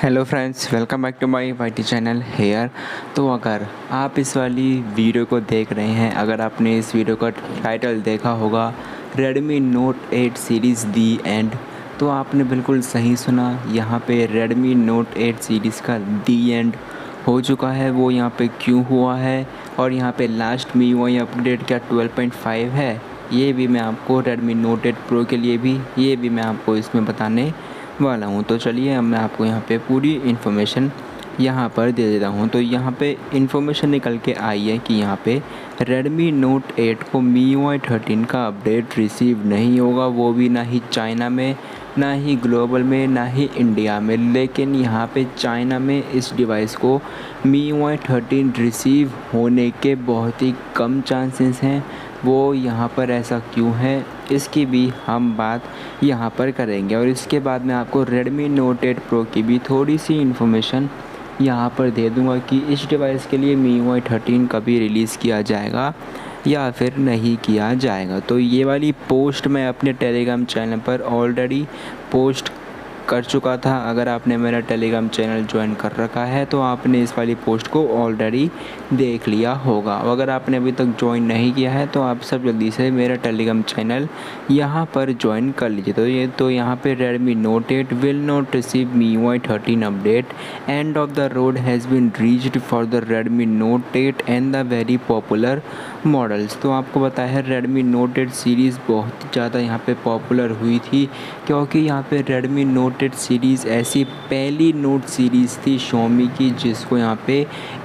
Hello friends, welcome back to my YT channel here. तो अगर आप इस वाली वीडियो को देख रहे हैं, अगर आपने इस वीडियो का टाइटल देखा होगा Redmi Note 8 series the and, तो आपने बिल्कुल सही सुना। यहाँ पे Redmi Note 8 सीरीज़ का दी एंड हो चुका है। वो यहाँ पे क्यों हुआ है और यहाँ पे लास्ट MIUI अपडेट क्या 12.5 है, ये भी मैं आपको Redmi Note 8 Pro के लिए भी ये भी मैं आपको इसमें बताने वाला हूँ। तो चलिए अब मैं आपको यहाँ पे पूरी इन्फॉर्मेशन यहाँ पर दे देता हूँ। तो यहाँ पे इन्फॉर्मेशन निकल के आई है कि यहाँ पे Redmi Note 8 को MIUI 13 का अपडेट रिसीव नहीं होगा, वो भी ना ही चाइना में, ना ही ग्लोबल में, ना ही इंडिया में। लेकिन यहाँ पे चाइना में इस डिवाइस को MIUI 13 रिसीव होने के बहुत ही कम चांसेस हैं। वो यहाँ पर ऐसा क्यों है, इसकी भी हम बात यहाँ पर करेंगे। और इसके बाद मैं आपको Redmi Note 8 Pro की भी थोड़ी सी इन्फॉर्मेशन यहाँ पर दे दूँगा कि इस डिवाइस के लिए MIUI 13 कभी रिलीज़ किया जाएगा या फिर नहीं किया जाएगा। तो ये वाली पोस्ट मैं अपने टेलीग्राम चैनल पर ऑलरेडी पोस्ट कर चुका था। अगर आपने मेरा टेलीग्राम चैनल ज्वाइन कर रखा है तो आपने इस वाली पोस्ट को ऑलरेडी देख लिया होगा। अगर आपने अभी तक ज्वाइन नहीं किया है तो आप सब जल्दी से मेरा टेलीग्राम चैनल यहाँ पर ज्वाइन कर लीजिए। तो यहाँ पे Redmi Note 8 will not receive MIUI 13 update. End of the road has been reached for the Redmi Note 8 and the very popular models. तो आपको पता है Redmi Note 8 सीरीज़ बहुत ज़्यादा यहाँ पे पॉपुलर हुई थी, क्योंकि यहाँ पे Redmi Note 8 सीरीज़ ऐसी पहली नोट सीरीज़ थी Xiaomi की जिसको यहाँ पे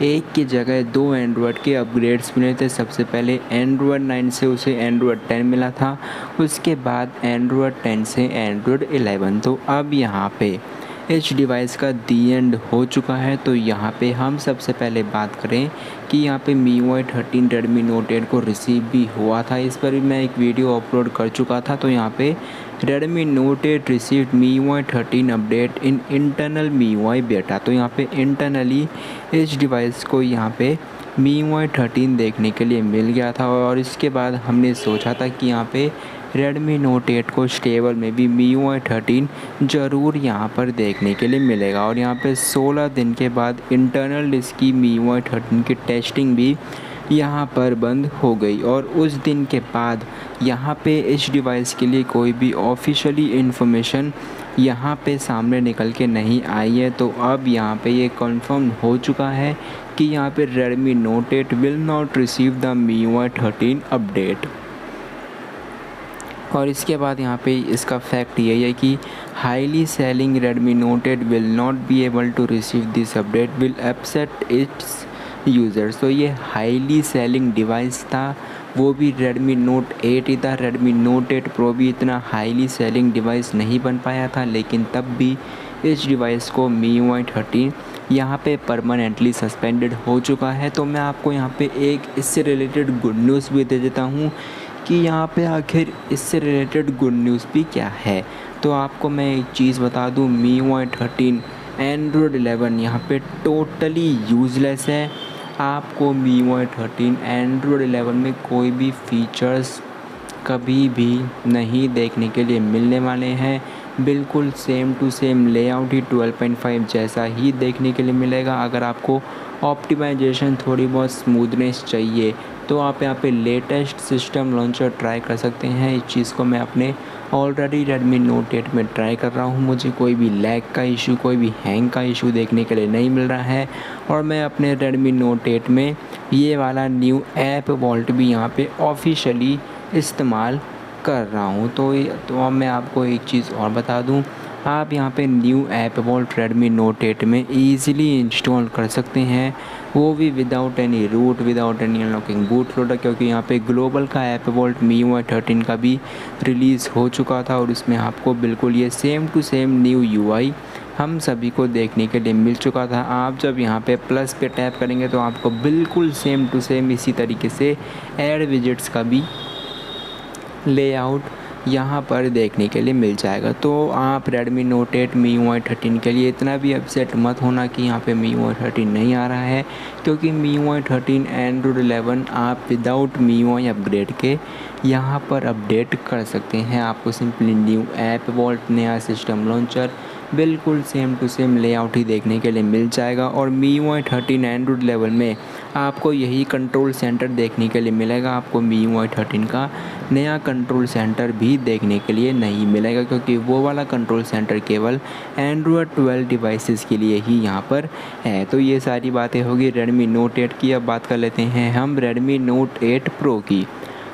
एक की जगह दो एंड्रॉयड के अपग्रेड्स मिले थे। सबसे पहले Android 9 से उसे Android 10 मिला था, उसके बाद Android 10 से Android 11। तो अब यहाँ पे इस डिवाइस का दी एंड हो चुका है। तो यहाँ पे हम सबसे पहले बात करें कि यहाँ पे MIUI 13 Redmi Note 8 को रिसीव भी हुआ था। इस पर भी मैं एक वीडियो अपलोड कर चुका था। तो यहाँ पे Redmi Note 8 received MIUI 13 update in internal MIUI बेटा। तो यहाँ पे इंटरनली इस डिवाइस को यहाँ पे MIUI 13 देखने के लिए मिल गया था। और इसके बाद हमने सोचा था कि यहाँ पे Redmi Note 8 को स्टेबल में भी MIUI 13 ज़रूर यहाँ पर देखने के लिए मिलेगा। और यहाँ पे 16 दिन के बाद इंटरनल इसकी MIUI 13 की टेस्टिंग भी यहाँ पर बंद हो गई। और उस दिन के बाद यहाँ पे इस डिवाइस के लिए कोई भी ऑफिशियली इन्फॉर्मेशन यहाँ पे सामने निकल के नहीं आई है। तो अब यहाँ पे ये कंफर्म हो चुका है कि यहाँ पे Redmi Note 8 will not receive the MIUI 13 update. और इसके बाद यहाँ पे इसका फैक्ट यही है कि highly selling Redmi Note 8 will not be able to receive this update will upset its users. तो ये हाईली सेलिंग डिवाइस था, वो भी Redmi Note 8 ही था। Redmi Note 8 Pro भी इतना हाईली सेलिंग डिवाइस नहीं बन पाया था, लेकिन तब भी इस डिवाइस को MIUI 13 यहाँ पे परमानेंटली सस्पेंडेड हो चुका है। तो मैं आपको यहाँ पे एक इससे रिलेटेड गुड न्यूज़ भी दे देता हूँ कि यहाँ पे आखिर इससे रिलेटेड गुड न्यूज़ भी क्या है। तो आपको मैं एक चीज़ बता दूँ, MIUI 13 Android 11 यहाँ पे टोटली यूज़लेस है। आपको MIUI 13 Android 11 में कोई भी फीचर्स कभी भी नहीं देखने के लिए मिलने वाले हैं। बिल्कुल सेम टू सेम लेआउट ही 12.5 जैसा ही देखने के लिए मिलेगा। अगर आपको ऑप्टिमाइजेशन, थोड़ी बहुत स्मूथनेस चाहिए तो आप यहाँ पे लेटेस्ट सिस्टम लॉन्चर ट्राई कर सकते हैं। इस चीज़ को मैं अपने ऑलरेडी Redmi Note 8 में ट्राई कर रहा हूँ। मुझे कोई भी लैग का इशू, कोई भी हैंग का इशू देखने के लिए नहीं मिल रहा है। और मैं अपने Redmi Note 8 में ये वाला न्यू ऐप वॉल्ट भी यहाँ पे ऑफिशियली इस्तेमाल कर रहा हूँ। तो अब मैं आपको एक चीज़ और बता दूँ, आप यहाँ पे new app vault Redmi Note 8 में ईज़िली इंस्टॉल कर सकते हैं, वो भी without any root, without any unlocking bootloader. क्योंकि यहाँ पे ग्लोबल का ऐप वॉल्ट MIUI 13 का भी रिलीज़ हो चुका था और उसमें आपको बिल्कुल ये same to same new UI हम सभी को देखने के लिए मिल चुका था। आप जब यहाँ पे प्लस पे टैप करेंगे तो आपको बिल्कुल सेम टू सेम इसी तरीके से ऐड विजेट्स का भी लेआउट यहाँ पर देखने के लिए मिल जाएगा। तो आप Redmi Note 8 MIUI 13 के लिए इतना भी अपसेट मत होना कि यहाँ पे MIUI 13 नहीं आ रहा है, क्योंकि MIUI 13 Android 11 आप विदाउट MIUI अपग्रेड के यहाँ पर अपडेट कर सकते हैं। आपको सिंपली न्यू ऐप वॉल्ट, नया सिस्टम लॉन्चर बिल्कुल सेम टू सेम लेआउट ही देखने के लिए मिल जाएगा। और MIUI 13 एंड्रॉयड लेवल में आपको यही कंट्रोल सेंटर देखने के लिए मिलेगा। आपको MIUI 13 का नया कंट्रोल सेंटर भी देखने के लिए नहीं मिलेगा, क्योंकि वो वाला कंट्रोल सेंटर केवल एंड्रॉयड 12 डिवाइसेस के लिए ही यहाँ पर है। तो ये सारी बातें होगी Redmi Note 8 की। अब बात कर लेते हैं हम Redmi Note 8 Pro की।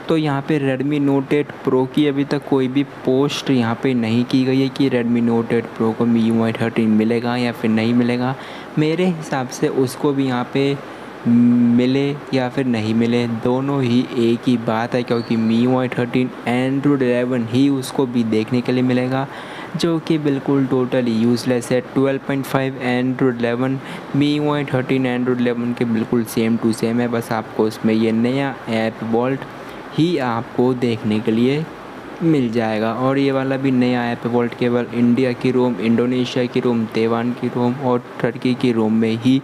तो यहाँ पे Redmi Note 8 Pro की अभी तक कोई भी पोस्ट यहाँ पे नहीं की गई है कि Redmi Note 8 Pro को MIUI 13 मिलेगा या फिर नहीं मिलेगा। मेरे हिसाब से उसको भी यहाँ पे मिले या फिर नहीं मिले, दोनों ही एक ही बात है, क्योंकि MIUI 13 एंड्रॉयड 11 ही उसको भी देखने के लिए मिलेगा, जो कि बिल्कुल टोटली यूज़लेस है। 12.5 एंड्रॉयड 11 MIUI 13 एंड्रॉयड 11 के बिल्कुल सेम टू सेम है। बस आपको उसमें ये नया ऐप वॉल्ट ही आपको देखने के लिए मिल जाएगा। और ये वाला भी नया ऐप वॉल्ट केवल इंडिया की रोम, इंडोनेशिया की रोम, ताइवान की रोम और टर्की की रोम में ही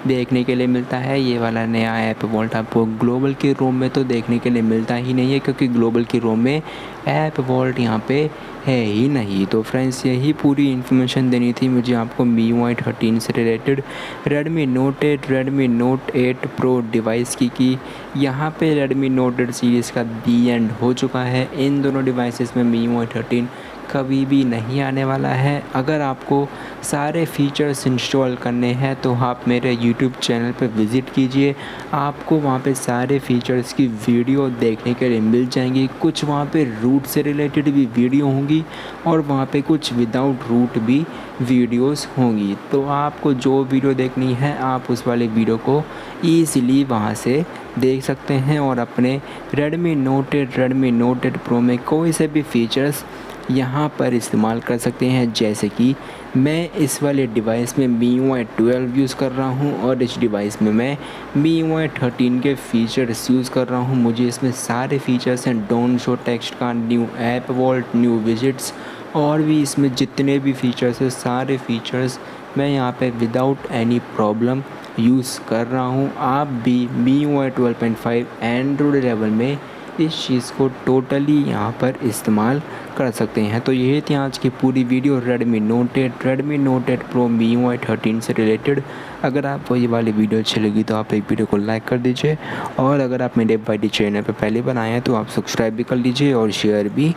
देखने के लिए मिलता है। ये वाला नया ऐप वॉल्ट आपको ग्लोबल की रोम में तो देखने के लिए मिलता ही नहीं है, क्योंकि ग्लोबल की रोम में ऐप वॉल्ट यहाँ पे है ही नहीं। तो फ्रेंड्स, यही पूरी इन्फॉर्मेशन देनी थी मुझे आपको MIUI 13 से related Redmi Note 8, Redmi Note 8 Pro device की यहाँ पे Redmi Note 8 सीरीज़ का दी एंड हो चुका है। इन दोनों डिवाइसेस में MIUI 13 कभी भी नहीं आने वाला है। अगर आपको सारे फीचर्स इंस्टॉल करने हैं तो आप मेरे YouTube चैनल पर विज़िट कीजिए। आपको वहाँ पे सारे फीचर्स की वीडियो देखने के लिए मिल जाएंगी। कुछ वहाँ पे रूट से रिलेटेड भी वीडियो होंगी और वहाँ पे कुछ विदाउट रूट भी वीडियोस होंगी। तो आपको जो वीडियो देखनी है आप उस वाले वीडियो को ईज़िली वहाँ से देख सकते हैं और अपने Redmi Note 8, Redmi Note 8 Pro में कोई से भी फीचर्स यहाँ पर इस्तेमाल कर सकते हैं। जैसे कि मैं इस वाले डिवाइस में MIUI 12 यूज़ कर रहा हूँ और इस डिवाइस में मैं MIUI 13 के फ़ीचर्स यूज़ कर रहा हूँ। मुझे इसमें सारे फीचर्स हैं, डोंट शो टेक्स्ट का, new app vault, new widgets और भी इसमें जितने भी फीचर्स हैं सारे फीचर्स मैं यहाँ पे विदाउट एनी प्रॉब्लम यूज़ कर रहा हूँ। आप भी MIUI 12.5 एंड्रॉयड लेवल में इस चीज़ को टोटली यहाँ पर इस्तेमाल कर सकते हैं। तो यही थी आज की पूरी video Redmi Note 8, Redmi Note 8 Pro MIUI 13 से रिलेटेड। अगर आपको ये वाली वीडियो अच्छी लगी तो आप एक वीडियो को लाइक कर दीजिए, और अगर आप मेरे वाईटी चैनल पर पहले बनाए हैं तो आप सब्सक्राइब भी कर लीजिए और शेयर भी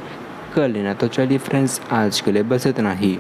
कर लेना। तो चलिए फ्रेंड्स, आज के लिए बस इतना ही।